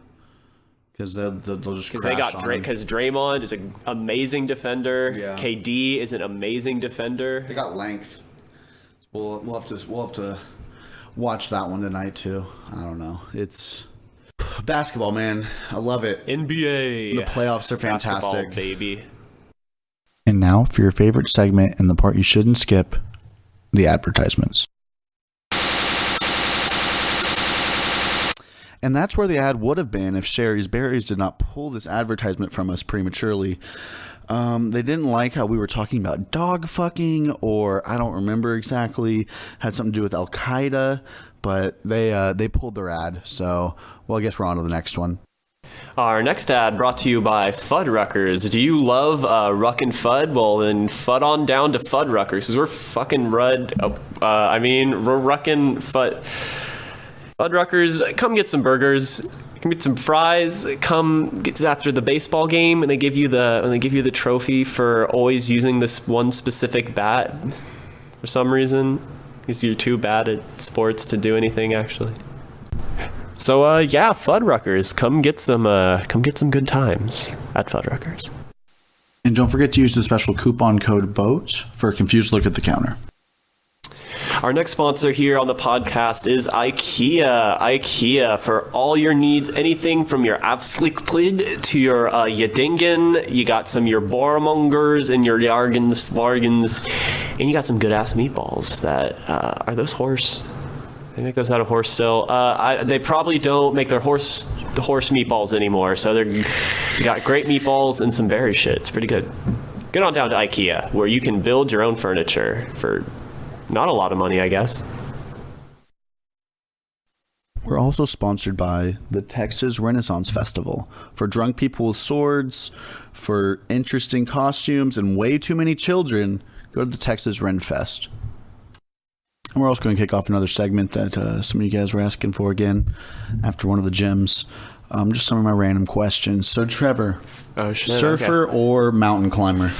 Because they'll just crash on him. Because Draymond is an amazing defender. Yeah. KD is an amazing defender. They got length. We'll have to watch that one tonight too. I don't know. It's basketball, man. I love it. NBA. The playoffs are fantastic. Basketball, baby. And now for your favorite segment and the part you shouldn't skip, the advertisements. And that's where the ad would have been if Sherry's Berries did not pull this advertisement from us prematurely. They didn't like how we were talking about dog fucking, or I don't remember exactly. Had something to do with Al Qaeda, but they pulled their ad. So, well, I guess we're on to the next one. Our next ad brought to you by Fuddruckers. Do you love Ruck and Fudd? Well, then Fudd on down to Fuddruckers, because we're fucking we're Ruckin' Fudd. Fuddruckers, come get some burgers. can get some fries. Come get after the baseball game, and they give you the trophy for always using this one specific bat for some reason, because you're too bad at sports to do anything actually. So yeah, Fuddruckers, come get some good times at Fuddruckers. And don't forget to use the special coupon code BOAT for a confused look at the counter. Our next sponsor here on the podcast is IKEA. IKEA, for all your needs, anything from your Avsliklid to your Yedingen. You got your Bormongers and your Vargens, and you got some good-ass meatballs that, are those horse? They make those out of horse still. They probably don't make the horse meatballs anymore, so you got great meatballs and some berry shit. It's pretty good. Get on down to IKEA, where you can build your own furniture for not a lot of money, I guess. We're also sponsored by the Texas Renaissance Festival. For drunk people with swords, for interesting costumes, and way too many children, go to the Texas Ren Fest. And we're also going to kick off another segment that some of you guys were asking for again after one of the gyms. Just some of my random questions. So, Trevor, surfer or mountain climber?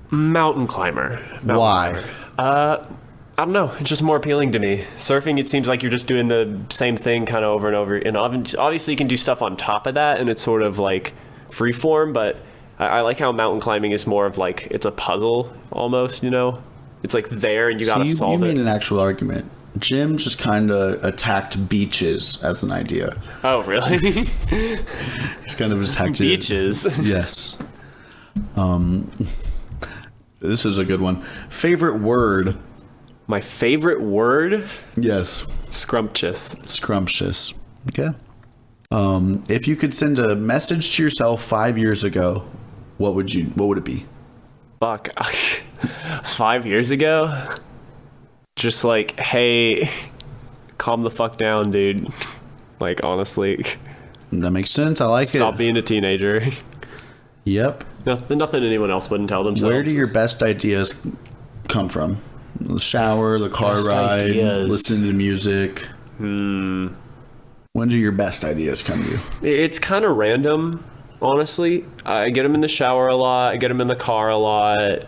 Mountain climber. Why? I don't know. It's just more appealing to me. Surfing, it seems like you're just doing the same thing kind of over and over. And obviously you can do stuff on top of that, and it's sort of like free form, but I like how mountain climbing is more of like, it's a puzzle almost, you know? It's like there and you gotta solve it. You made an actual argument. Jim just kind of attacked beaches as an idea. Oh, really? He's kind of attacked beaches. Yes. This is a good one. Favorite word? My favorite word? Yes. Scrumptious. Scrumptious. Okay. If you could send a message to yourself 5 years ago, what would it be? Fuck. 5 years ago? Just like, hey, calm the fuck down, dude. Like, honestly. That makes sense. I like it. Stop being a teenager. Yep. Nothing anyone else wouldn't tell themselves. Where do your best ideas come from? The shower, the car ride, listening to music. When do your best ideas come to you? It's kind of random, honestly. I get them in the shower a lot. I get them in the car a lot.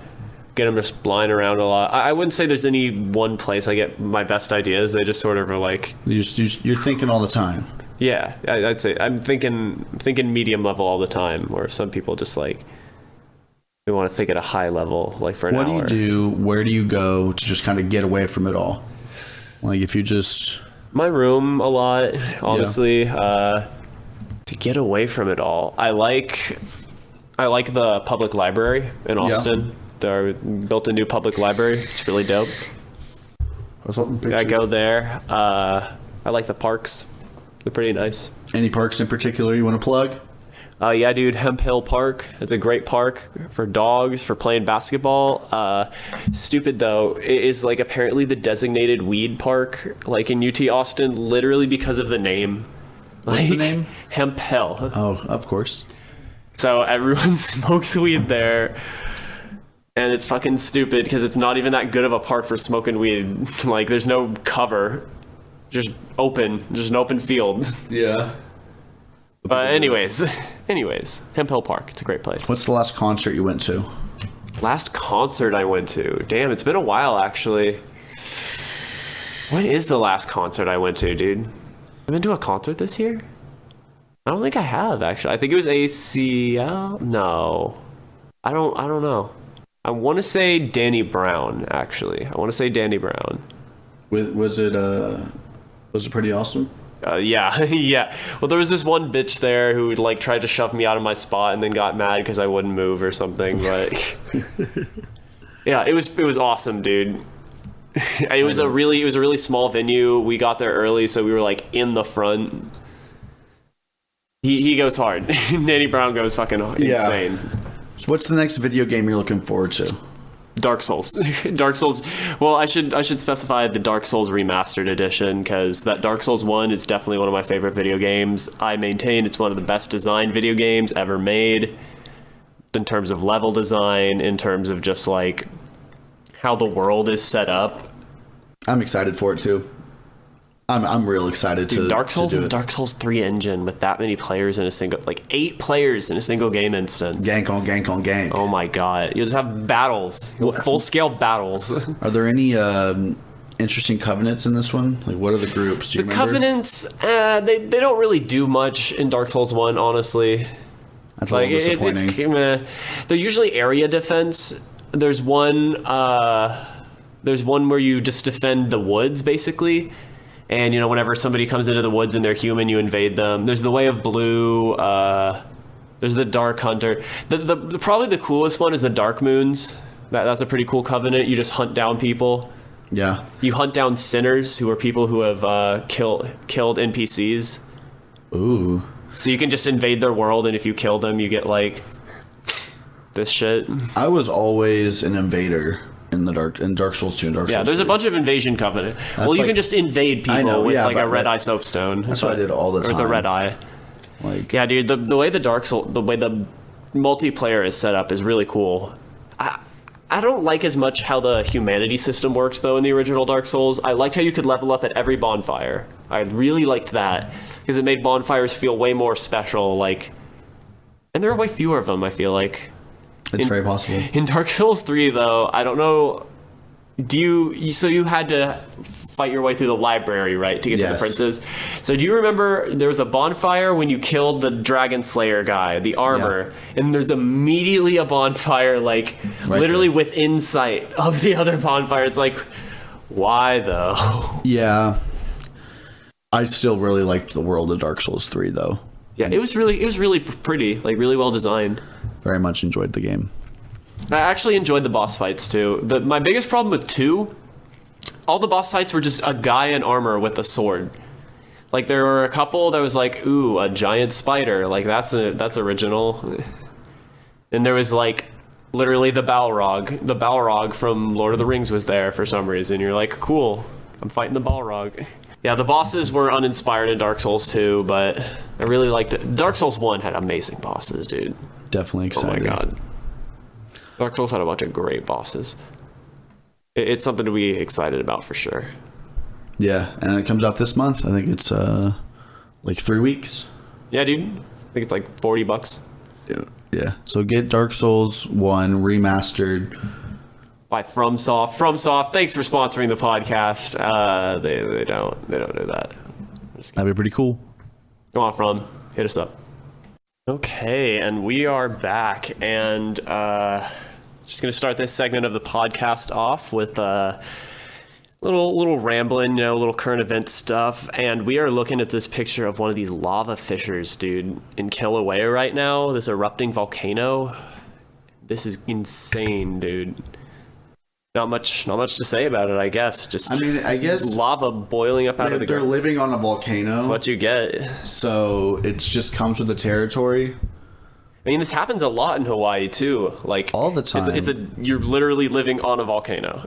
Get them just flying around a lot. I wouldn't say there's any one place I get my best ideas. They just sort of are like... You're thinking all the time. Yeah, I'd say I'm thinking medium level all the time, where some people just like... They want to think at a high level, like for an hour. What do you do? Where do you go to just kind of get away from it all? Like if you just... My room a lot, honestly. Yeah. To get away from it all, I like the public library in Austin. Yeah. They built a new public library. It's really dope. I go there. I like the parks. They're pretty nice. Any parks in particular you want to plug? Yeah, dude, Hemp Hill Park. It's a great park for dogs, for playing basketball. Stupid, though, it is, like, apparently the designated weed park, like, in UT Austin, literally because of the name. What's the name? Hemp Hill. Oh, of course. So everyone smokes weed there. And it's fucking stupid because it's not even that good of a park for smoking weed. Like, there's no cover. Just an open field. Yeah. But anyways, Hemp Hill Park. It's a great place. What's the last concert you went to? Last concert I went to? Damn, it's been a while, actually. When is the last concert I went to, dude? I've been to a concert this year? I don't think I have, actually. I think it was ACL? No. I don't know. I want to say Danny Brown, actually. I want to say Danny Brown. Was it pretty awesome? Yeah. Well, there was this one bitch there who like tried to shove me out of my spot and then got mad because I wouldn't move or something. But yeah, it was awesome, dude. It was a really small venue. We got there early, so we were like in the front. He goes hard. Danny Brown goes fucking insane. So what's the next video game you're looking forward to? Dark Souls. Well, I should specify the Dark Souls Remastered Edition, because that Dark Souls 1 is definitely one of my favorite video games. I maintain it's one of the best designed video games ever made, in terms of level design, in terms of just like how the world is set up. I'm excited for it too. I'm real excited to Dark Souls to do and it. Dark Souls 3 engine with that many players in a single, like 8 players in a single game instance. Gank on gank on gank. Oh my god. You just have battles. Full scale battles. Are there any interesting covenants in this one? Like, what are the groups? Do you remember? Covenants, they don't really do much in Dark Souls 1, honestly. That's like disappointing. They're usually area defense. There's one where you just defend the woods, basically. And, you know, whenever somebody comes into the woods and they're human, you invade them. There's the Way of Blue. There's the Dark Hunter. The probably the coolest one is the Dark Moons. That's a pretty cool covenant. You just hunt down people. Yeah. You hunt down sinners, who are people who have killed NPCs. Ooh. So you can just invade their world, and if you kill them, you get, like, this shit. I was always an invader in Dark Souls 2 and Dark Souls 3. Yeah, there's a bunch of invasion covenant. Well, you can just invade people with like a red eye soapstone. That's what I did all the time. Or the red eye. Like, yeah, dude, the way the multiplayer is set up is really cool. I don't like as much how the humanity system works though in the original Dark Souls. I liked how you could level up at every bonfire. I really liked that because it made bonfires feel way more special. Like, and there are way fewer of them, I feel like. It's very possible. In Dark Souls 3, though, I don't know. So you had to fight your way through the library, right, to get to the princes? So do you remember there was a bonfire when you killed the Dragon Slayer guy, the armor, and there's immediately a bonfire, like, literally within sight of the other bonfire. It's like, why, though? Yeah. I still really liked the world of Dark Souls 3, though. Yeah, it was really pretty, like, really well designed. Very much enjoyed the game. I actually enjoyed the boss fights too. My biggest problem with 2, all the boss fights were just a guy in armor with a sword. Like, there were a couple that was like, ooh, a giant spider. Like, that's original. And there was like literally the Balrog. The Balrog from Lord of the Rings was there for some reason. You're like, cool, I'm fighting the Balrog. Yeah, the bosses were uninspired in Dark Souls 2, but I really liked it. Dark Souls 1 had amazing bosses, dude. Definitely excited. Oh my god. Dark Souls had a bunch of great bosses. It's something to be excited about for sure. Yeah, and it comes out this month. I think it's like 3 weeks. Yeah, dude. I think it's like $40. Yeah. So get Dark Souls 1 remastered by FromSoft. FromSoft, thanks for sponsoring the podcast. They don't do that. That'd be pretty cool. Come on, From. Hit us up. Okay, and we are back, and just gonna start this segment of the podcast off with little rambling, little current event stuff. And we are looking at this picture of one of these lava fissures, dude, in Kilauea right now. This erupting volcano. This is insane, dude. Not much to say about it, I guess. I guess lava boiling up out of the ground. They're living on a volcano. That's what you get. So it just comes with the territory. I mean, this happens a lot in Hawaii too. Like all the time. You're literally living on a volcano.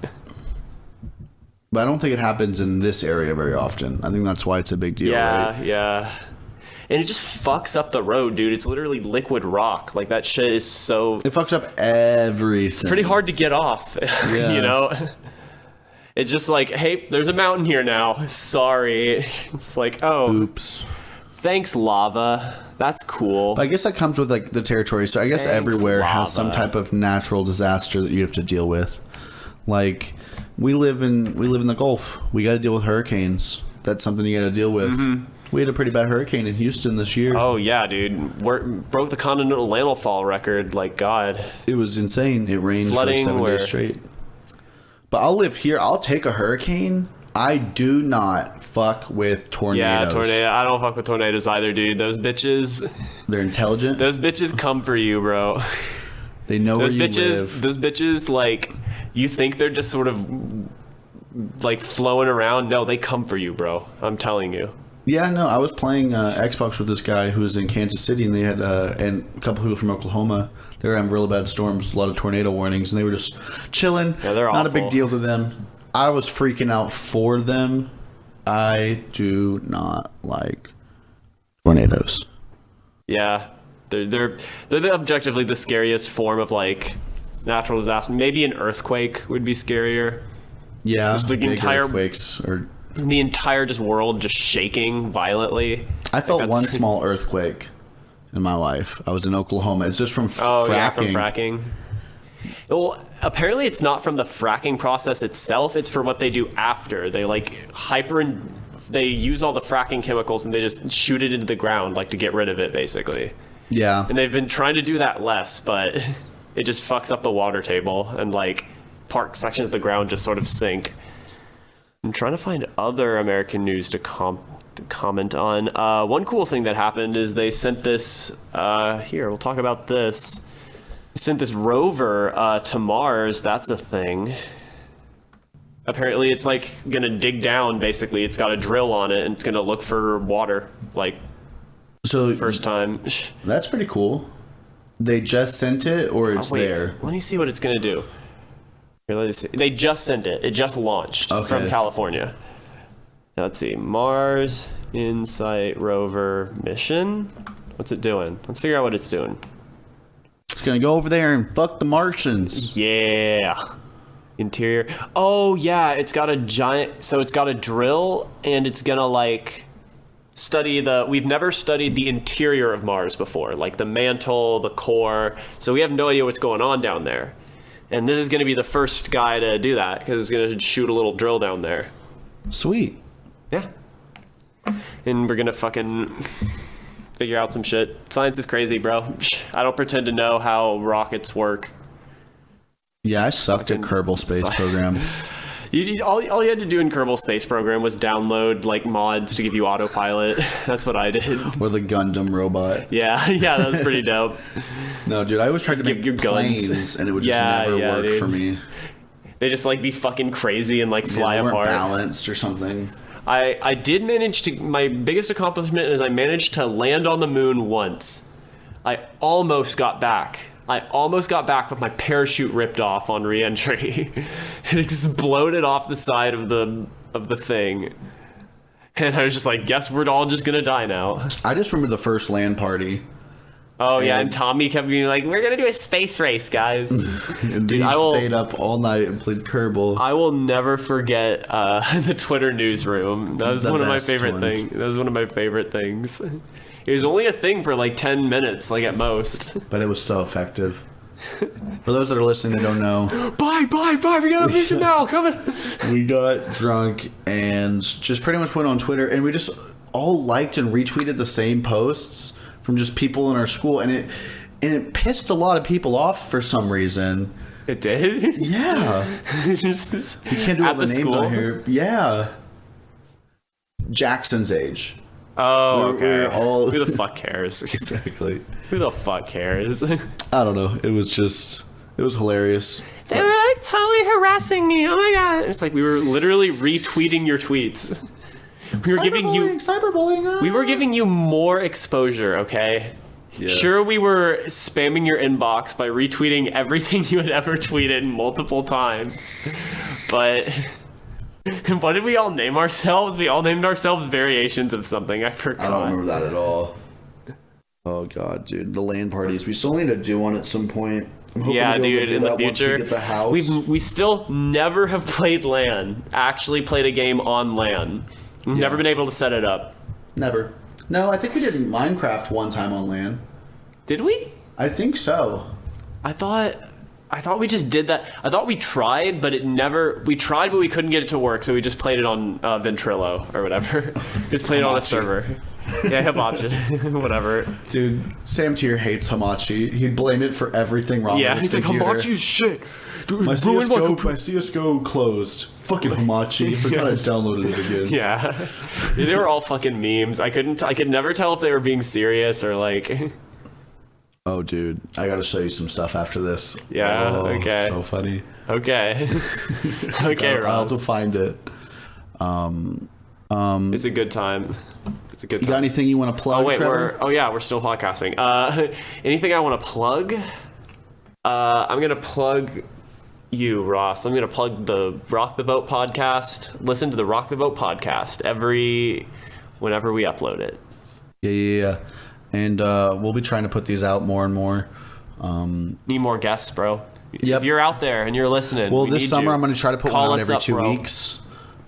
But I don't think it happens in this area very often. I think that's why it's a big deal. Right? Yeah. And it just fucks up the road, dude. It's literally liquid rock. Like, that shit is so... It fucks up everything. It's pretty hard to get off, It's just like, hey, there's a mountain here now. Sorry. It's like, oh. Oops. Thanks, lava. That's cool. But I guess that comes with, like, the territory. So I guess everywhere has some type of natural disaster that you have to deal with. Like, we live in the Gulf. We got to deal with hurricanes. That's something you got to deal with. Mm-hmm. We had a pretty bad hurricane in Houston this year. Oh, yeah, dude. Broke the continental landfall record, like, God. It was insane. It rained for like 7 days straight. But I'll live here. I'll take a hurricane. I do not fuck with tornadoes. Yeah, tornado. I don't fuck with tornadoes either, dude. Those bitches... They're intelligent. Those bitches come for you, bro. They know where you live. Those bitches, like, you think they're just sort of, like, flowing around. No, they come for you, bro. I'm telling you. Yeah, no, I was playing Xbox with this guy who was in Kansas City, and they had and a couple people from Oklahoma. They were having really bad storms, a lot of tornado warnings, and they were just chilling. Yeah, they're not awful. A big deal to them. I was freaking out for them. I do not like tornadoes. Yeah, they're objectively the scariest form of, like, natural disaster. Maybe an earthquake would be scarier. Yeah, just like big entire earthquakes or the entire world just shaking violently. I felt one small earthquake in my life. I was in Oklahoma. It's just from fracking. Yeah, from fracking. Well, apparently it's not from the fracking process itself. It's for what they do after. They they use all the fracking chemicals and they just shoot it into the ground, like to get rid of it, basically. Yeah. And they've been trying to do that less, but it just fucks up the water table, and like part sections of the ground just sort of sink. I'm trying to find other American news to comment on. One cool thing that happened is they sent this, here, we'll talk about this. They sent this rover to Mars. That's a thing. Apparently it's like gonna dig down, basically. It's got a drill on it and it's gonna look for water, like, so first time. That's pretty cool. They just sent it, or it's there? Let me see what it's gonna do. Here, let me see. They just sent it. It just launched from California. Now, let's see. Mars Insight rover mission. What's it doing? Let's figure out what it's doing. It's gonna go over there and fuck the Martians. Yeah. Interior. Oh yeah, it's got a giant. So it's got a drill, and it's gonna like study we've never studied the interior of Mars before, like the mantle, the core. So we have no idea what's going on down there. And this is going to be the first guy to do that, because it's going to shoot a little drill down there. Sweet. Yeah. And we're going to fucking figure out some shit. Science is crazy, bro. I don't pretend to know how rockets work. Yeah, I sucked at Kerbal Space Program. All you had to do in Kerbal Space Program was download like mods to give you autopilot. That's what I did. Or the Gundam robot. Yeah, that was pretty dope. No, dude, I always tried to make planes, and it would just never work for me. They just like be fucking crazy and like fly they weren't apart. Balanced or something. I did manage to. My biggest accomplishment is I managed to land on the moon once. I almost got back. But my parachute ripped off on re-entry. It exploded off the side of the thing. And I was just like, guess we're all just gonna die now. I just remember the first LAN party. Oh yeah, and Tommy kept being like, we're gonna do a space race, guys. And dude, stayed up all night and played Kerbal. I will never forget the Twitter newsroom. That was one of my favorite things. That was one of my favorite things. It was only a thing for like 10 minutes, like at most. But it was so effective. For those that are listening that don't know. Bye, we got a mission now, coming. We got drunk and just pretty much went on Twitter, and we just all liked and retweeted the same posts from just people in our school, and it pissed a lot of people off for some reason. It did? Yeah. You can't do all the names on here. Yeah. Jackson's age. Oh, okay. Who the fuck cares? Exactly. Who the fuck cares? I don't know. It was hilarious. They were like totally harassing me. Oh my god. It's like we were literally retweeting your tweets. We were giving you cyberbullying. We were giving you more exposure, okay? Yeah. Sure, we were spamming your inbox by retweeting everything you had ever tweeted multiple times. But what did we all name ourselves? We all named ourselves variations of something. I forgot. I don't remember that at all. Oh god, dude, the LAN parties. We still need to do one at some point. I'm hoping yeah, to be able dude, to do in that the future. Once we get the house. We still never have played LAN. Actually played a game on LAN. We've never been able to set it up. Never. No, I think we did Minecraft one time on LAN. Did we? I think so. I thought we just did that. I thought we tried, but we tried, but we couldn't get it to work, so we just played it on Ventrilo or whatever. Just played it on a server. Yeah, Hibachi. Whatever. Dude, Sam Tier hates Hamachi. He'd blame it for everything wrong with his computer. Like, Hamachi's shit. Dude, my CSGO closed. Fucking Hamachi. Forgot I downloaded it again. Yeah. They were all fucking memes. I could never tell if they were being serious or like... Oh, dude, I gotta show you some stuff after this. Yeah, okay. It's so funny. Okay. Okay, Ross. I'll have to find it. It's a good time. It's a good time. You got anything you want to plug, Trevor? We're still podcasting. Anything I want to plug? I'm gonna plug you, Ross. I'm gonna plug the Rock the Boat podcast. Listen to the Rock the Boat podcast whenever we upload it. Yeah. And we'll be trying to put these out more and more. Need more guests, bro. Yep. If you're out there and you're listening, well, this summer I'm going to try to put one out every 2 weeks.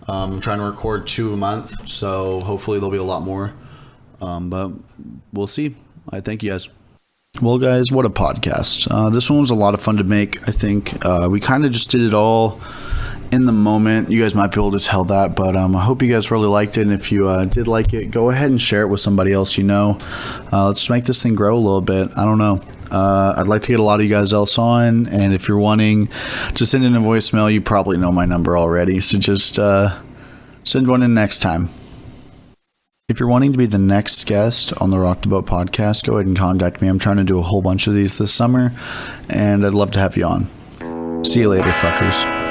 I'm trying to record 2 a month, so hopefully there'll be a lot more. But we'll see. I thank you guys. Well, guys, what a podcast. This one was a lot of fun to make. I think we kind of just did it all in the moment. You guys might be able to tell that, but I hope you guys really liked it. And if you did like it, go ahead and share it with somebody else you know. Let's make this thing grow a little bit. I don't know. I'd like to get a lot of you guys else on, and if you're wanting to send in a voicemail, you probably know my number already, so just send one in next time. If you're wanting to be the next guest on the Rock the Boat podcast, go ahead and contact me. I'm trying to do a whole bunch of these this summer, and I'd love to have you on. See you later, fuckers.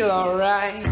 Alright.